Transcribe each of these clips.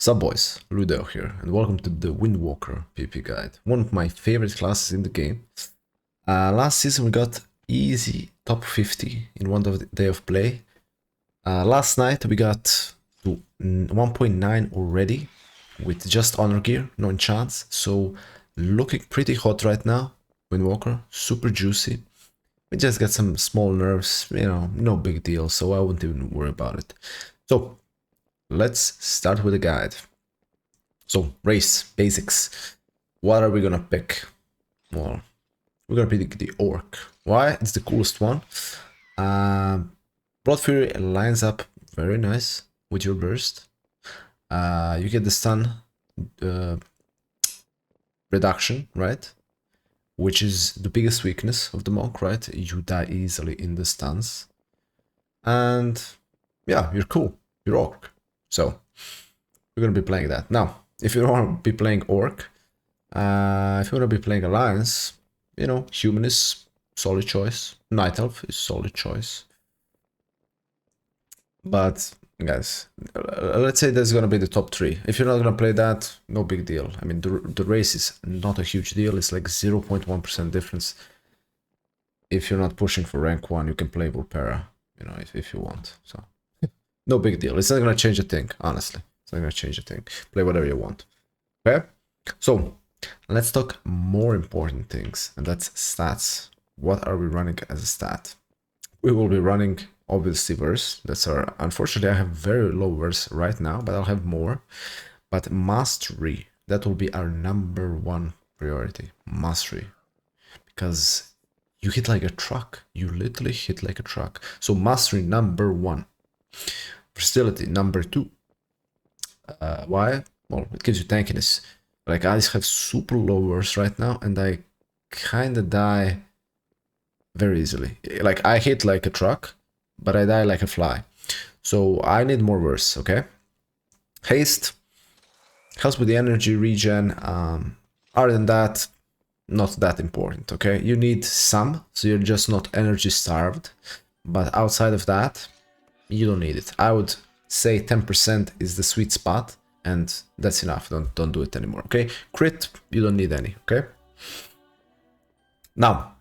Sup boys, Ludo here, and welcome to the Windwalker PvP guide, one of my favorite classes in the game. Last season we got easy top 50 in one day of play. Last night we got to 1.9 already, with just honor gear, no enchants, so looking pretty hot right now. Windwalker, super juicy. We just got some small nerfs, you know, no big deal, so I wouldn't even worry about it. So let's start with the guide. So, race, basics. What are we gonna pick? Well, we're gonna pick the Orc. Why? It's the coolest one. Blood Fury lines up very nice with your burst. You get the stun reduction, right? Which is the biggest weakness of the monk, right? You die easily in the stuns. And yeah, you're cool. You're Orc. So, we're gonna be playing that. Now, if you don't want to be playing Orc, if you want to be playing Alliance, you know, Human is solid choice. Night Elf is solid choice. But, guys, let's say that's gonna be the top 3. If you're not gonna play that, no big deal. I mean, the race is not a huge deal. It's like 0.1% difference. If you're not pushing for rank 1, you can play Vulpera, you know, if you want. So, no big deal. It's not gonna change a thing, honestly. It's not gonna change a thing. Play whatever you want. Okay? So, let's talk more important things, and that's stats. What are we running as a stat? We will be running, obviously, verse. That's our... Unfortunately, I have very low verse right now, but I'll have more. But mastery, that will be our #1 priority. Mastery. Because you hit like a truck. You literally hit like a truck. So, mastery #1. Versatility #2. Why? Well, it gives you tankiness. Like, I have super low verse right now, and I kinda die very easily. Like, I hit like a truck, but I die like a fly. So I need more verse, okay? Haste helps with the energy regen. Other than that, not that important, okay? You need some, so you're just not energy starved. But outside of that, you don't need it. I would say 10% is the sweet spot, and that's enough. Don't do it anymore, okay? Crit, you don't need any, okay? Now,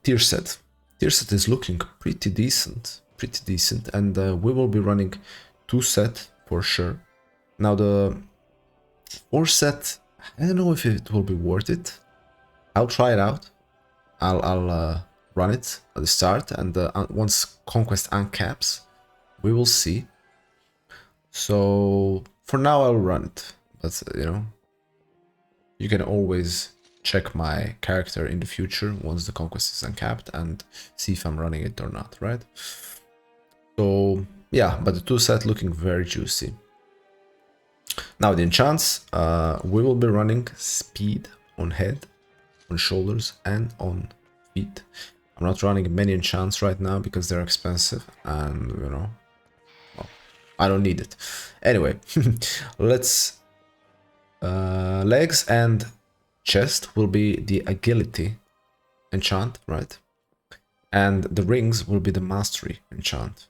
tier set. Tier set is looking pretty decent, and we will be running 2 set for sure. Now the 4 set, I don't know if it will be worth it. I'll try it out. I'll run it at the start, and once Conquest uncaps, we will see. So for now I'll run it, but you know, you can always check my character in the future once the Conquest is uncapped and see if I'm running it or not, right? So yeah, but the 2 set looking very juicy. Now the enchants, we will be running speed on head, on shoulders, and on feet. I'm not running many enchants right now because they're expensive, and you know, well, I don't need it. Anyway, let's legs and chest will be the agility enchant, right? And the rings will be the mastery enchant.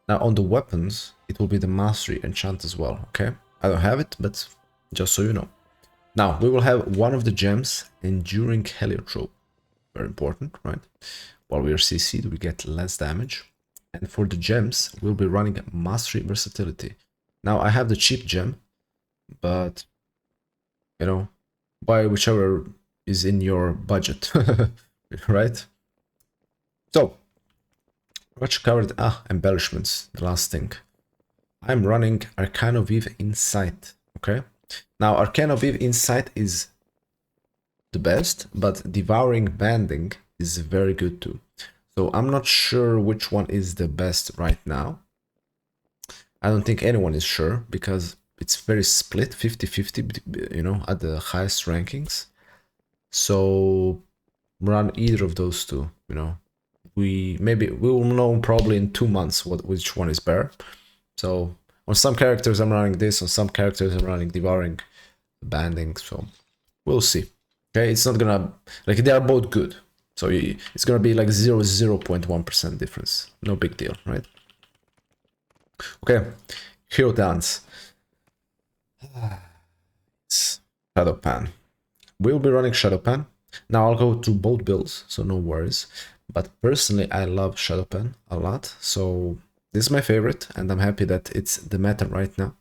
Now on the weapons, it will be the mastery enchant as well, okay? I don't have it, but just so you know. Now, we will have one of the gems, Enduring Heliotrope. Very important, right? While we are CC'd, we get less damage. And for the gems, we'll be running Mastery Versatility. Now, I have the cheap gem, but, you know, buy whichever is in your budget, right? So, what you covered? Embellishments, the last thing. I'm running Arcane of Eve Insight, okay? Now, Arcane of Eve Insight is the best, but Devouring Banding is very good too. So I'm not sure which one is the best right now. I don't think anyone is sure, because it's very split, 50-50, you know, at the highest rankings. So run either of those two, you know. We will know probably in 2 months which one is better. So on some characters I'm running this, on some characters I'm running Devouring Banding, so we'll see. Okay, it's not gonna, like, they are both good, so it's gonna be like 0.1% difference, no big deal, right? Okay, Hero Talents. It's Shado-Pan. We'll be running Shado-Pan. Now I'll go to both builds, so no worries. But personally, I love Shado-Pan a lot, so this is my favorite, and I'm happy that it's the meta right now.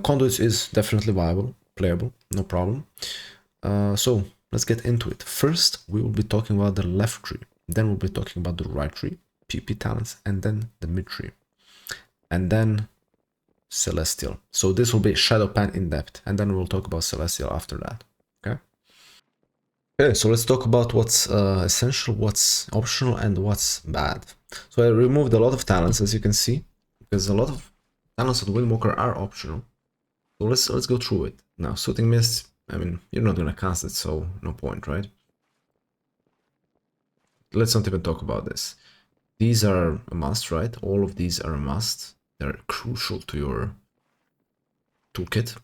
Conduit is definitely viable, playable, no problem. So let's get into it. First, we will be talking about the left tree. Then we'll be talking about the right tree, PvP talents, and then the mid tree. And then Celestial. So this will be Shado-Pan in depth, and then we'll talk about Celestial after that. Okay. Okay, so let's talk about what's essential, what's optional, and what's bad. So I removed a lot of talents, as you can see, because a lot of talents on Windwalker are optional. So let's go through it. Now, Soothing Mist, I mean, you're not gonna cast it, so no point, right? Let's not even talk about this. These are a must, right? All of these are a must. They're crucial to your toolkit.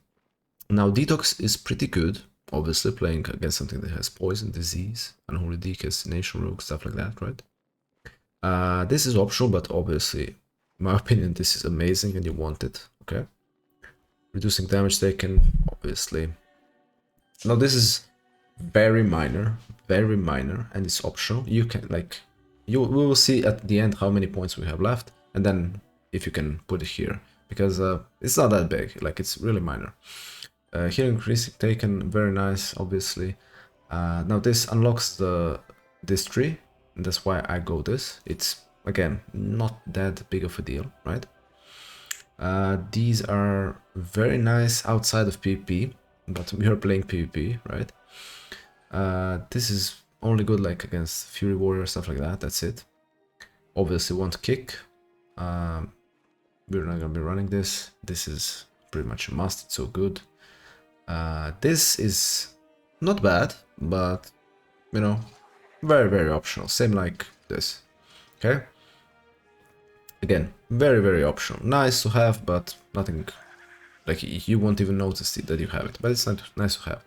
Now, Detox is pretty good, obviously, playing against something that has poison, disease, unholy deacons, nation rogue, stuff like that, right? This is optional, but obviously, in my opinion, this is amazing and you want it, okay? Reducing damage taken, obviously. Now, this is very minor, and it's optional. You can, like, we will see at the end how many points we have left, and then if you can put it here, because it's not that big, like, it's really minor. Here increasing taken, very nice, obviously. Now this unlocks this tree, and that's why I go this. It's, again, not that big of a deal, right? These are very nice outside of PvP, but we are playing PvP, right? This is only good like against Fury Warrior, stuff like that, that's it. Obviously won't kick. We're not gonna be running this. This is pretty much a must, it's so good. This is not bad, but, you know, very, very optional. Same like this, okay? Again, very, very optional. Nice to have, but nothing, like, you won't even notice that you have it, but it's not nice to have.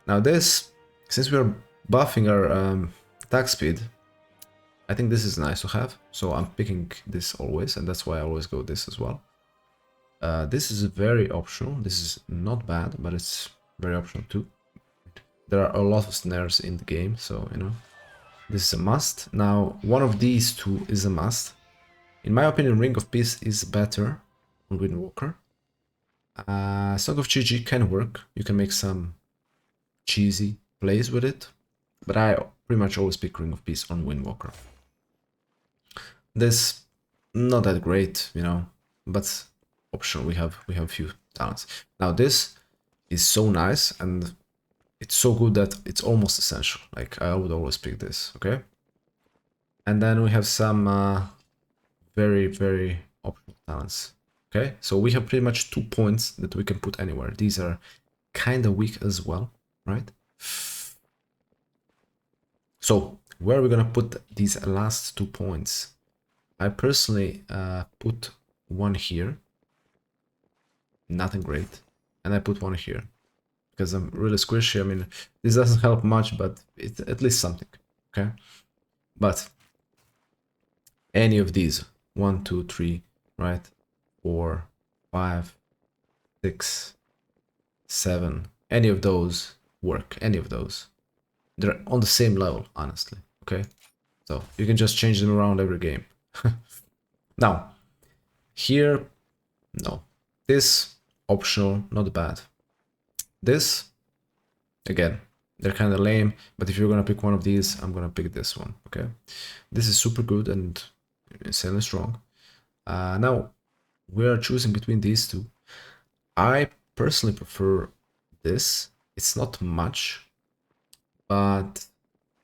Now this, since we are buffing our attack speed, I think this is nice to have, so I'm picking this always, and that's why I always go this as well. This is very optional. This is not bad, but it's very optional too. There are a lot of snares in the game, so, you know, this is a must. Now, one of these two is a must. In my opinion, Ring of Peace is better on Windwalker. Song of GG can work. You can make some cheesy plays with it, but I pretty much always pick Ring of Peace on Windwalker. This, not that great, you know, but optional. We have a few talents. Now this is so nice, and it's so good that it's almost essential. Like, I would always pick this, okay? And then we have some very, very optional talents, okay? So we have pretty much 2 points that we can put anywhere. These are kind of weak as well, right? So where are we gonna put these last 2 points? I personally put one here, nothing great, and I put one here because I'm really squishy. I mean, this doesn't help much, but it's at least something, okay? But any of these, 1, 2, 3, right? 4, 5, 6, 7, any of those work, any of those. They're on the same level, honestly, okay? So you can just change them around every game. Now, here, no. This, optional, not bad. This, again, they're kind of lame, but if you're gonna pick one of these, I'm gonna pick this one, okay? This is super good and insanely strong. Now, we are choosing between these two. I personally prefer this. It's not much, but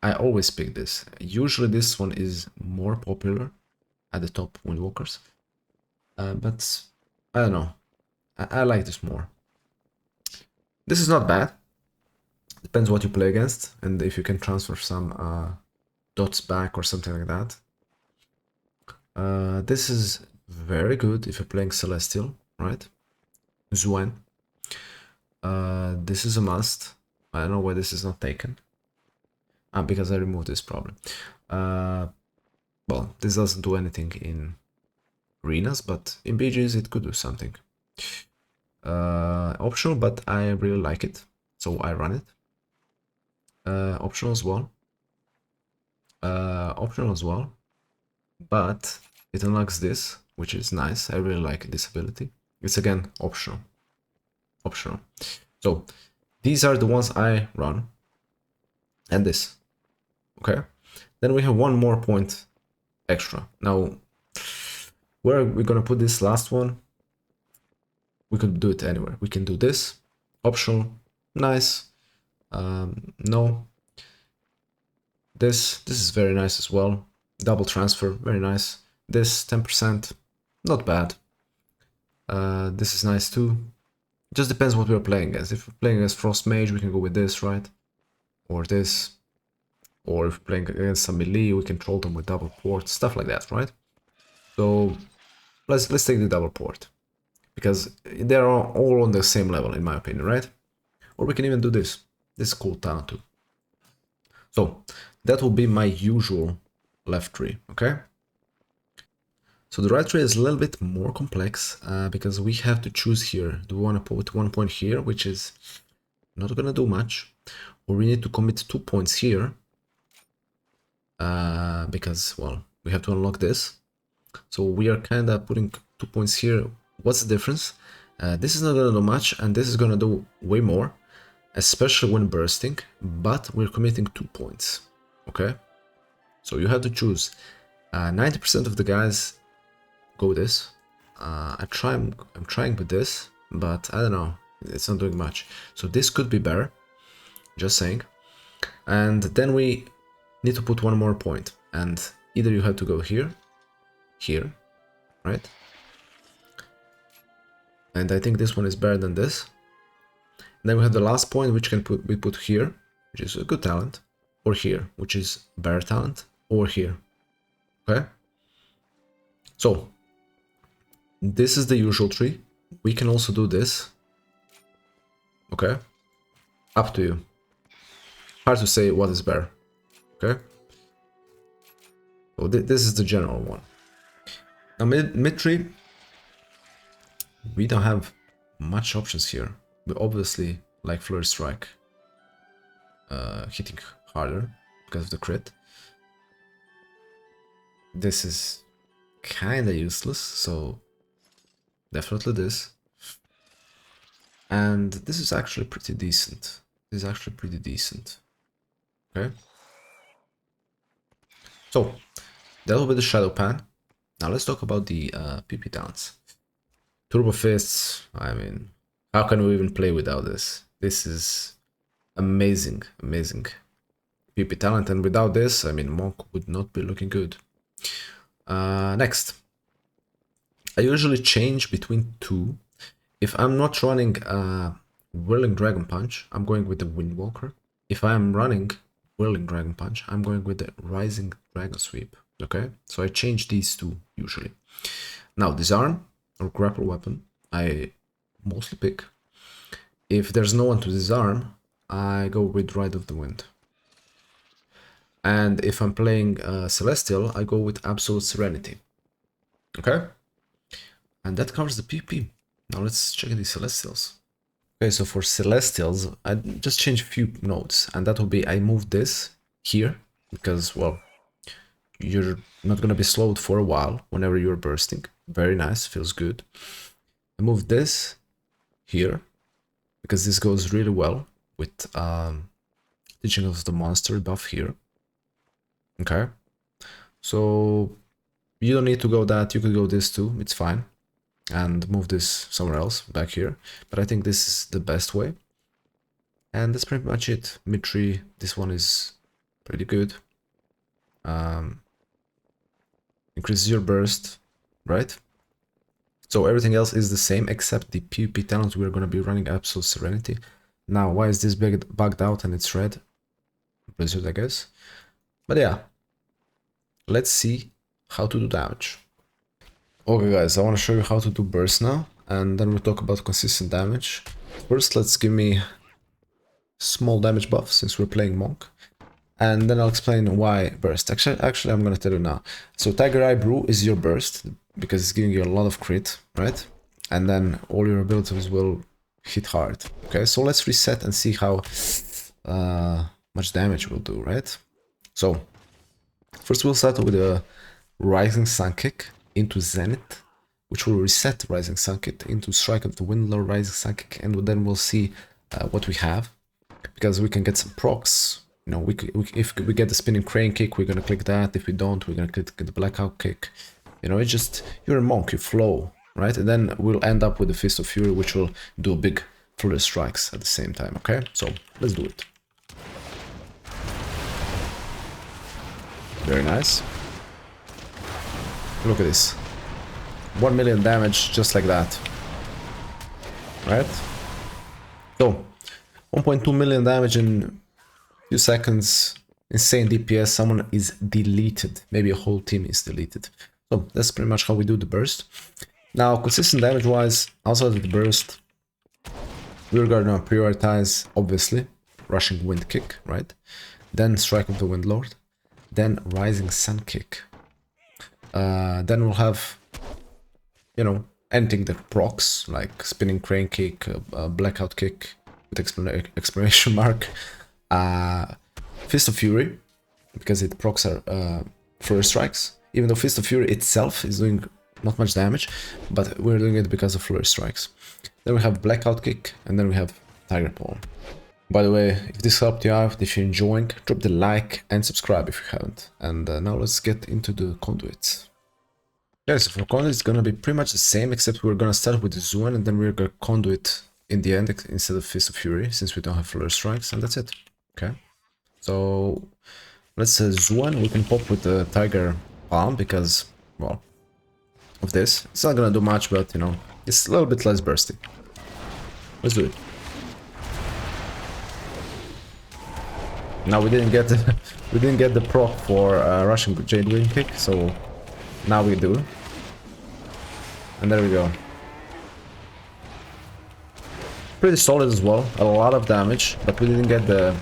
I always pick this. Usually this one is more popular at the top Windwalkers, but I don't know. I like this more. This is not bad. Depends what you play against and if you can transfer some dots back or something like that. This is very good if you're playing Celestial, right? Zuen. This is a must. I don't know why this is not taken. Because I removed this problem. Well, this doesn't do anything in arenas, but in BGs it could do something. Optional, but I really like it, so I run it. Optional as well. Optional as well, but it unlocks this, which is nice. I really like this ability. It's again optional. Optional. So these are the ones I run, and this. Okay. Then we have one more point extra. Now, where are we gonna put this last one? We could do it anywhere. We can do this. Optional. Nice. No. This is very nice as well. Double transfer, very nice. This 10%, not bad. This is nice too. Just depends what we're playing as. If we're playing as Frost Mage, we can go with this, right? Or this. Or if we're playing against some melee, we can troll them with double port, stuff like that, right? So let's take the double port, because they're all on the same level in my opinion, right? Or we can even do this. This is cool talent too. So that will be my usual left tree, okay? So the right tree is a little bit more complex because we have to choose here. Do we want to put 1 point here, which is not gonna do much, or we need to commit 2 points here because, well, we have to unlock this. So we are kind of putting 2 points here. What's the difference? This is not gonna do much, and this is gonna do way more, especially when bursting, but we're committing 2 points, okay? So you have to choose. 90% of the guys go this. I'm trying with this, but I don't know, it's not doing much. So this could be better, just saying. And then we need to put 1 more point, and either you have to go here, here, right? And I think this one is better than this. And then we have the last point, which we put here, which is a good talent, or here, which is better talent, or here. Okay? So this is the usual tree. We can also do this. Okay? Up to you. Hard to say what is better. Okay? So this is the general one. Now mid tree, we don't have much options here. We obviously like Flurry Strike, hitting harder because of the crit. This is kinda useless, so definitely this. And this is actually pretty decent. This is actually pretty decent. Okay. So that will be the Shado-Pan. Now let's talk about the PvP talents. Turbo Fists, I mean, how can we even play without this? This is amazing, amazing PvP talent, and without this, I mean, Monk would not be looking good. Next, I usually change between two. If I'm not running Whirling Dragon Punch, I'm going with the Windwalker. If I'm running Whirling Dragon Punch, I'm going with the Rising Dragon Sweep. Okay, so I change these two usually. Now, Disarm or Grapple Weapon, I mostly pick. If there's no one to disarm, I go with Ride of the Wind. And if I'm playing Celestial, I go with Absolute Serenity. Okay? And that covers the PP. Now let's check the Celestials. Okay, so for Celestials, I just change a few nodes, and that will be I move this here, because, well, you're not going to be slowed for a while whenever you're bursting. Very nice, feels good. I move this here, because this goes really well with Teaching of the Monster buff here. Okay, so you don't need to go that, you could go this too, it's fine. And move this somewhere else, back here. But I think this is the best way. And that's pretty much it. Mid tree, this one is pretty good. Increases your burst, right? So everything else is the same except the PvP talent. We're going to be running Absolute Serenity. Now, why is this bugged out and it's red? Blizzard, I guess. But yeah, let's see how to do damage. Okay guys, I want to show you how to do burst now, and then we'll talk about consistent damage. First, let's give me small damage buff since we're playing Monk, and then I'll explain why burst. Actually, I'm gonna tell you now. So Tiger Eye Brew is your burst because it's giving you a lot of crit, right? and then all your abilities will hit hard. Okay, so let's reset and see how much damage we'll do, right? So first we'll start with a Rising Sun Kick into Zenith, which will reset Rising Sun Kick into Strike of the Windlord Rising Sun Kick, and then we'll see what we have, because we can get some procs. You know, if we get the Spinning Crane Kick, we're gonna click that. If we don't, we're gonna click the Blackout Kick. You know, it's just, you're a monk, you flow, right? And then we'll end up with the Fist of Fury, which will do big flurry strikes at the same time, okay? So, let's do it. Very nice. Look at this. 1 million damage, just like that. Right? So, 1.2 million damage in few seconds, insane DPS, someone is deleted. Maybe a whole team is deleted. So that's pretty much how we do the burst. Now, consistent damage wise, outside of the burst, we're gonna prioritize, obviously, Rushing Wind Kick, right? Then Strike of the Windlord, then Rising Sun Kick. Then we'll have, you know, anything that procs, like Spinning Crane Kick, Blackout Kick with exclamation mark. Fist of Fury, because it procs our flurry strikes, even though Fist of Fury itself is doing not much damage, but we're doing it because of flurry strikes. Then we have Blackout Kick, and then we have Tiger Paw. By the way, if this helped you out, if you're enjoying, drop the like and subscribe if you haven't. And now let's get into the conduits. Yeah, so for conduit it's gonna be pretty much the same, except we're gonna start with the Zuan, and then we're gonna conduit in the end instead of Fist of Fury, since we don't have flurry strikes, and that's it. Okay, so let's Zuan. We can pop with the Tiger Palm because, well, of this. It's not gonna do much, but you know, it's a little bit less bursty. Let's do it. Now we didn't get the proc for Rushing Jade Wind Kick, so now we do. And there we go. Pretty solid as well, a lot of damage, but we didn't get the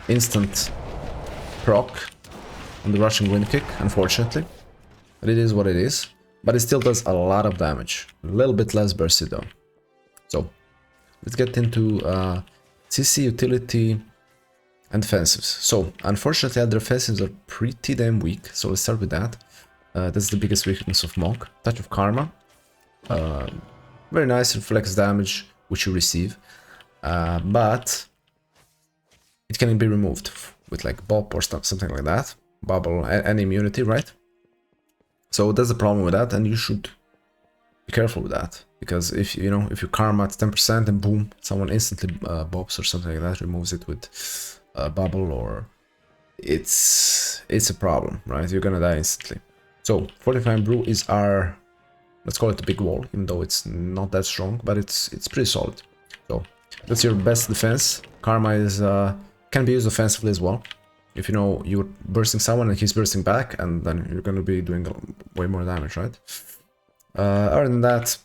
instant proc on the Rushing Wind Kick, unfortunately. But it is what it is. But it still does a lot of damage. A little bit less bursty though. So, let's get into CC, utility, and defensives. So, unfortunately, other offensives are pretty damn weak, so let's start with that. That's the biggest weakness of Monk. Touch of Karma. Very nice, reflects damage which you receive. But it can be removed with like Bop or something like that. Bubble and immunity, right? So that's the problem with that, and you should be careful with that. Because if you know, if you Karma at 10% and boom, someone instantly bops or something like that, removes it with bubble, or it's a problem, right? You're gonna die instantly. So Fortifying Brew is our, let's call it the big wall, even though it's not that strong, but it's pretty solid. So that's your best defense. Karma is can be used offensively as well. If you know you're bursting someone and he's bursting back, and then you're gonna be doing way more damage, right? Other than that,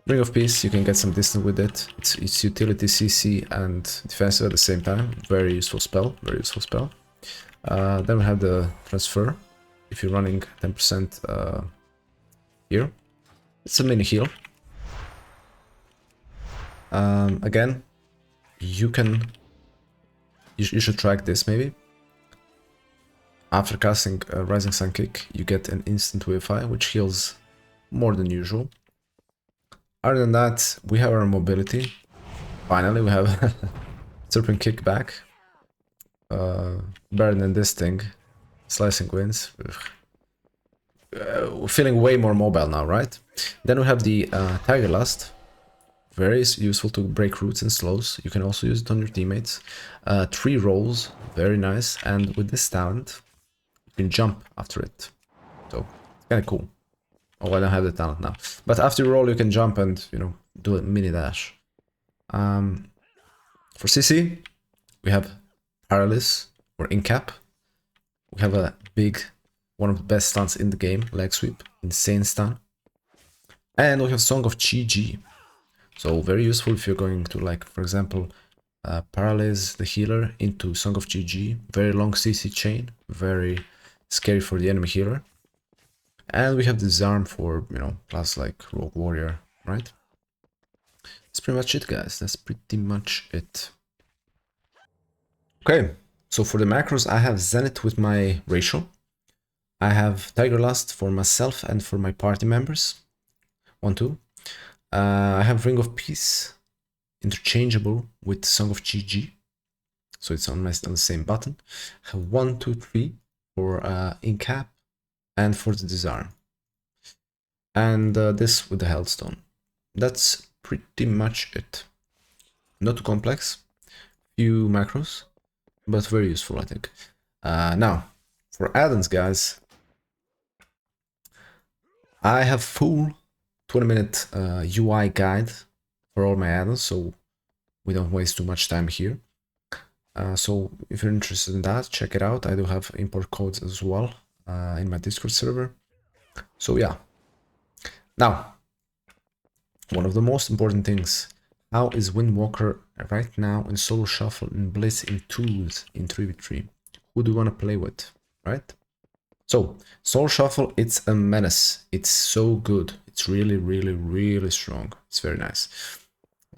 Ring of Peace, you can get some distance with it. It's utility, CC, and defensive at the same time. Very useful spell. Very useful spell. Then we have the Transfer. If you're running 10% here, it's a mini heal. Again, you should track this maybe. After casting Rising Sun Kick, you get an instant Wavify, which heals more than usual. Other than that, we have our mobility. Finally, we have Serpent Kick back. Better than this thing. Slicing Winds. Feeling way more mobile now, right? Then we have the Tiger Lust. Very useful to break roots and slows. You can also use it on your teammates. 3 rolls, very nice. And with this talent, you can jump after it. So, it's kind of cool. Oh, I don't have the talent now. But after you roll, you can jump and, you know, do a mini dash. For CC, we have Paralysis or Incap. We have a big, one of the best stuns in the game, Leg Sweep. Insane stun. And we have Song of Chi-Ji. So very useful if you're going to, like, for example, Paralyze the healer into Song of Chi-Ji. Very long CC chain. Very scary for the enemy healer. And we have Disarm for, you know, class like Rogue Warrior, right? That's pretty much it, guys. That's pretty much it. Okay, so for the macros, I have Zenith with my ratio. I have Tiger Lust for myself and for my party members. 1, 2. I have Ring of Peace, interchangeable with Song of GG. So it's on the same button. I have 1, 2, 3 for Incap and for the Disarm. And this with the Hellstone. That's pretty much it. Not too complex. Few macros, but very useful, I think. Now, for add-ons, guys, I have full 20-minute UI guide for all my add-ons, so we don't waste too much time here. So if you're interested in that, check it out. I do have import codes as well in my Discord server. So yeah. Now, one of the most important things. How is Windwalker right now in solo shuffle, in Blitz, in 2s, in 3v3? Who do you want to play with, right? So, solo shuffle, it's a menace. It's so good. It's really, really, really strong. It's very nice.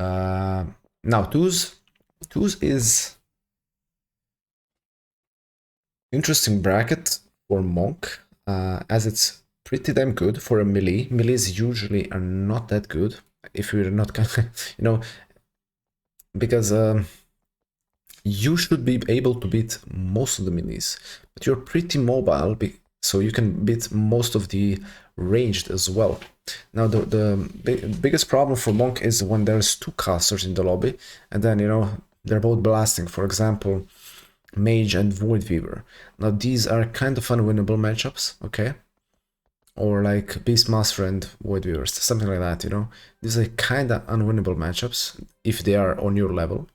Now, 2s. 2s is interesting bracket for Monk, as it's pretty damn good for a melee. Melees usually are not that good. If you're not gonna, you know, because you should be able to beat most of the melees, but you're pretty mobile, so you can beat most of the ranged as well. Now the biggest problem for Monk is when there's 2 casters in the lobby, and then, you know, they're both blasting. For example, Mage and Void Weaver. Now these are kind of unwinnable matchups, okay? Or like Beastmaster and Void Weavers, something like that, you know? These are kind of unwinnable matchups if they are on your level.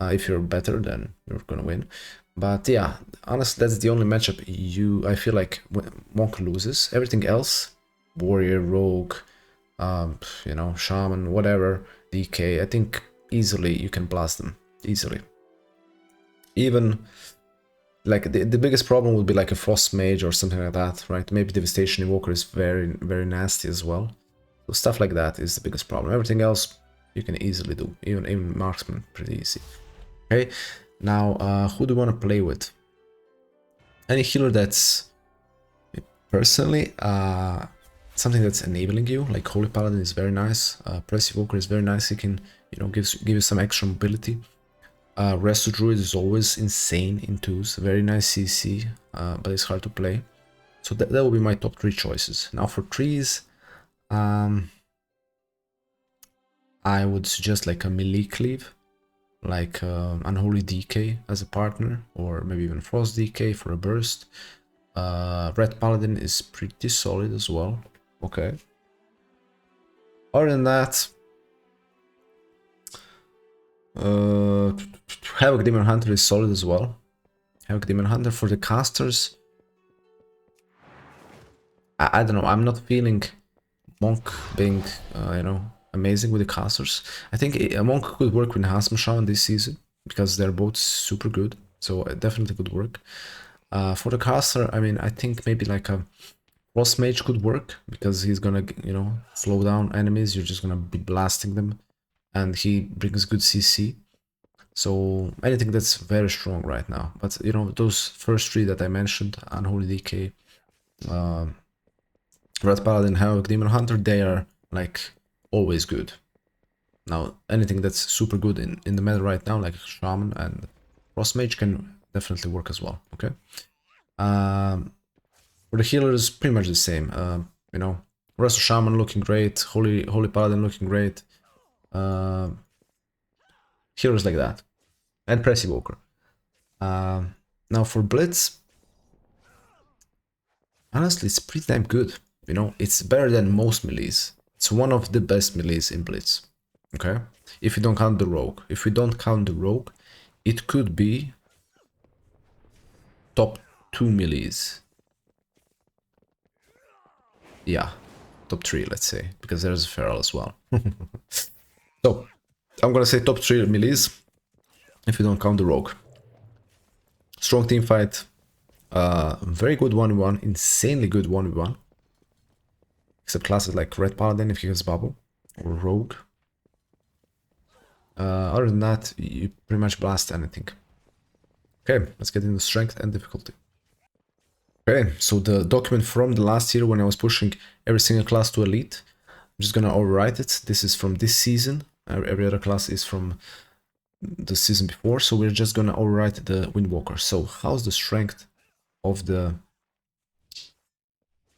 If you're better, then you're gonna win. But yeah, honestly, that's the only matchup I feel like Monk loses. Everything else, Warrior, Rogue, you know, Shaman, whatever, DK, I think easily you can blast them, easily. Even like the biggest problem would be like a Frost Mage or something like that, right? Maybe Devastation Invoker is very, very nasty as well. So stuff like that is the biggest problem. Everything else you can easily do, even Marksman, pretty easy. Okay, now who do you want to play with? Any healer that's personally something that's enabling you, like Holy Paladin is very nice. Press Evoker is very nice. He can, you know, give you some extra mobility. Resto Druid is always insane in 2s, very nice CC, but it's hard to play. So that will be my top 3 choices. Now for 3s, I would suggest like a melee cleave, like Unholy DK as a partner, or maybe even Frost DK for a burst. Red Paladin is pretty solid as well. Okay. Other than that, Havoc Demon Hunter is solid as well. Havoc Demon Hunter for the casters. I don't know. I'm not feeling Monk being, you know, amazing with the casters. I think a Monk could work with Enhancement Shaman this season because they're both super good. So it definitely could work. For the caster, I mean, I think maybe like a Frost Mage could work because he's gonna, you know, slow down enemies. You're just gonna be blasting them, and he brings good CC. So anything that's very strong right now. But you know, those first 3 that I mentioned, Unholy DK, Red Paladin, Havoc Demon Hunter, they are like always good. Now anything that's super good in the meta right now, like Shaman and Frost Mage, can definitely work as well. Okay. For the healers, pretty much the same. You know, Resto Shaman looking great, Holy Paladin looking great. Healers like that. And Press Evoker. Now for Blitz, honestly, it's pretty damn good. You know, it's better than most melees. It's one of the best melees in Blitz. Okay? If you don't count the Rogue. If we don't count the Rogue, it could be top 2 melees. Yeah, top 3, let's say, because there's a Feral as well. So, I'm gonna say top 3 melees, if you don't count the Rogue. Strong team fight, very good 1v1, insanely good 1v1. Except classes like Red Paladin if he has Bubble, or Rogue. Other than that, you pretty much blast anything. Okay, let's get into strength and difficulty. Okay, so the document from the last year when I was pushing every single class to elite, I'm just gonna overwrite it. This is from this season. Every other class is from the season before, so we're just gonna overwrite the Windwalker. So how's the strength of the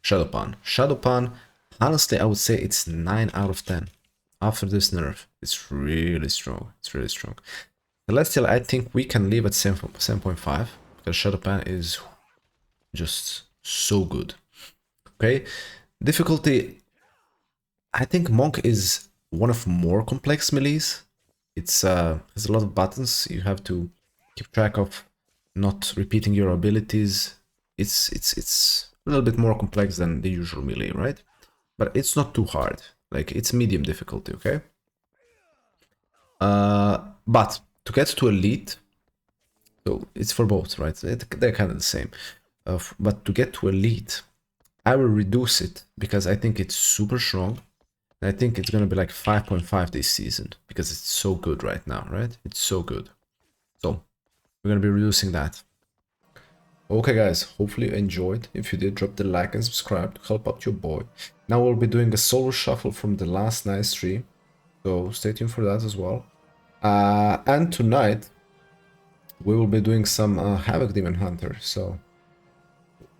Shado-Pan? Shado-Pan, honestly, I would say it's 9 out of 10. After this nerf, it's really strong. It's really strong. Celestial, I think we can leave at 7.5 because Shado-Pan is just so good. Okay, difficulty. I think Monk is one of more complex melees. It's has a lot of buttons. You have to keep track of not repeating your abilities. It's a little bit more complex than the usual melee, right? But it's not too hard. Like, it's medium difficulty, okay? But to get to elite, so it's for both, right? They're kind of the same. But to get to elite, I will reduce it because I think it's super strong. I think it's gonna be like 5.5 this season because it's so good right now, right? It's so good. So we're gonna be reducing that. Okay guys, hopefully you enjoyed. If you did, drop the like and subscribe to help out your boy. Now we'll be doing a solo shuffle from the last night's stream, so stay tuned for that as well. And tonight we will be doing some Havoc Demon Hunter, so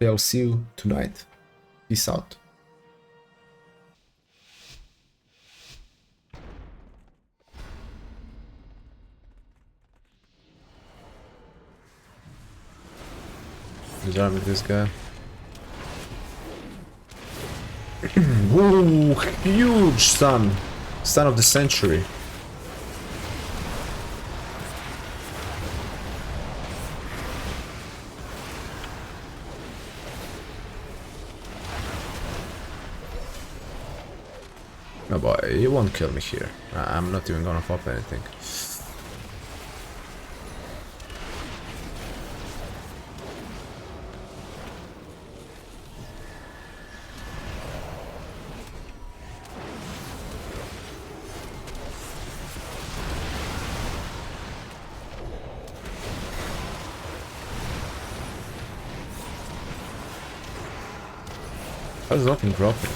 I'll see you tonight. Peace out. Good job with this guy. Whoa, huge stun! Stun of the century. Oh boy, you won't kill me here. I'm not even gonna pop anything. How's nothing dropping?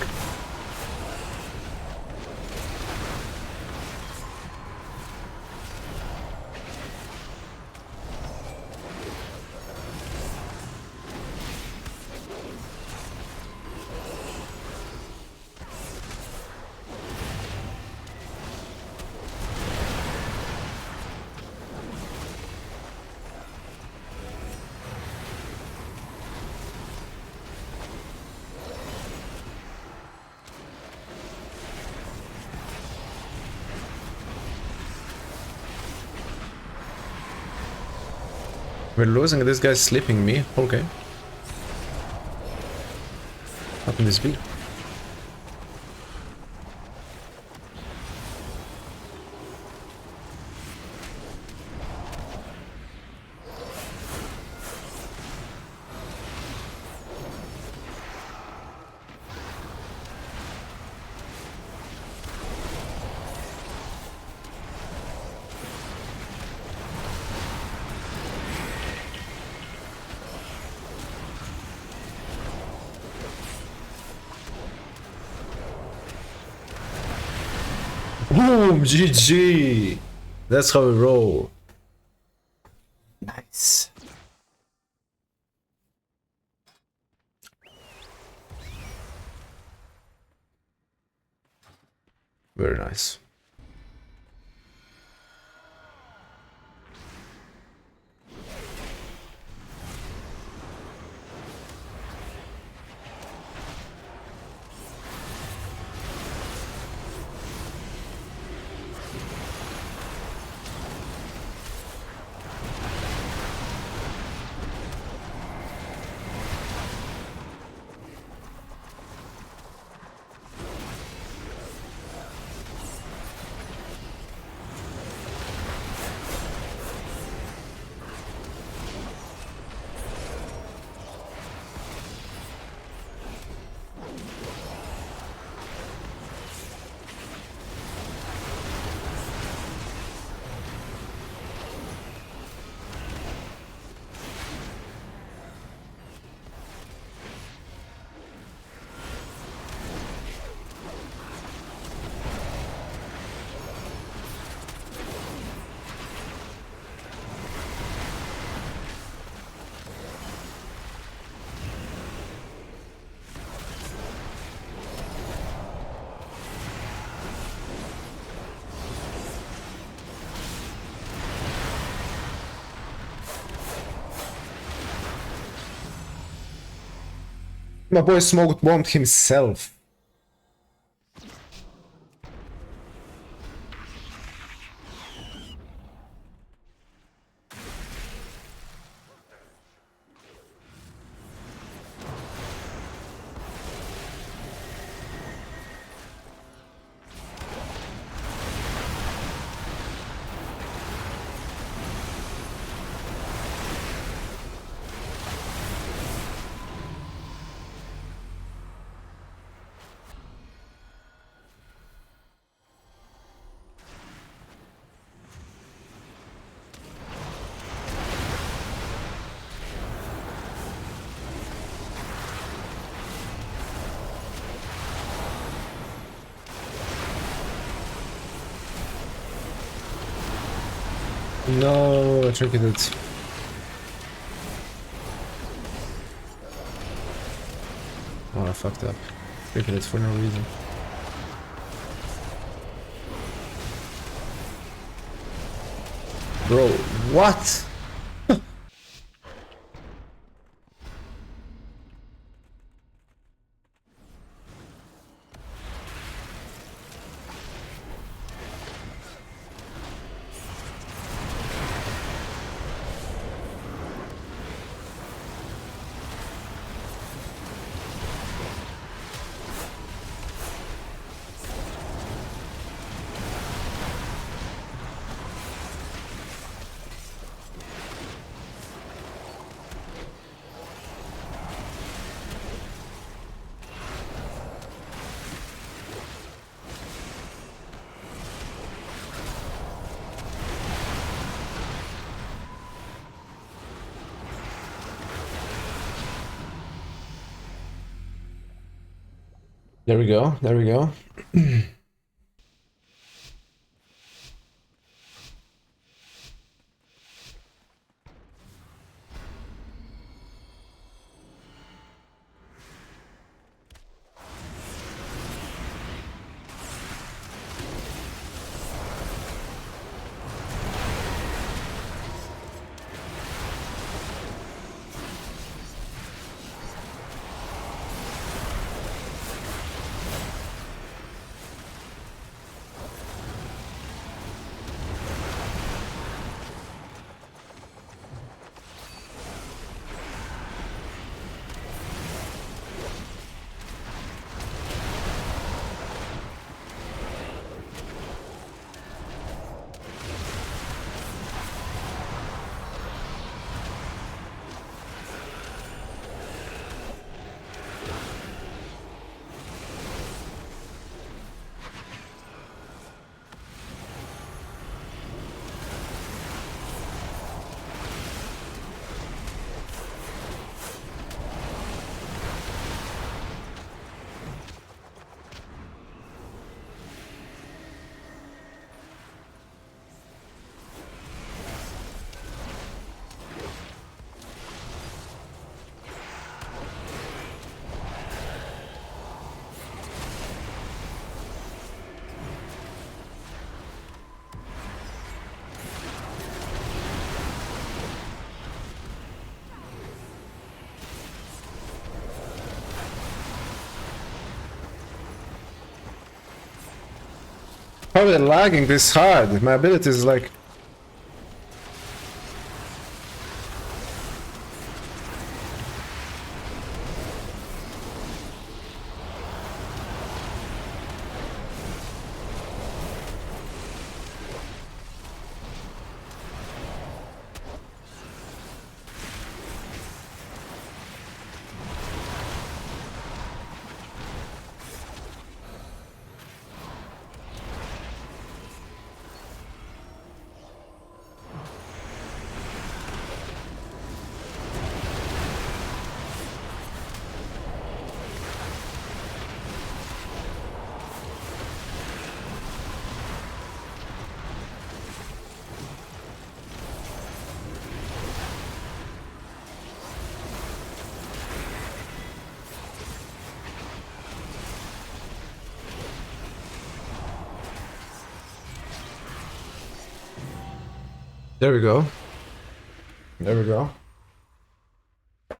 We're losing, this guy's sleeping me. Okay. How can this be? Boom! GG! That's how we roll. Nice. Very nice. My boy smoke bombed himself. No, I trinketed. Oh, I fucked up. Trinketed for no reason. Bro, what? There we go, there we go. How are they lagging this hard? My ability is like... There we go. There we go.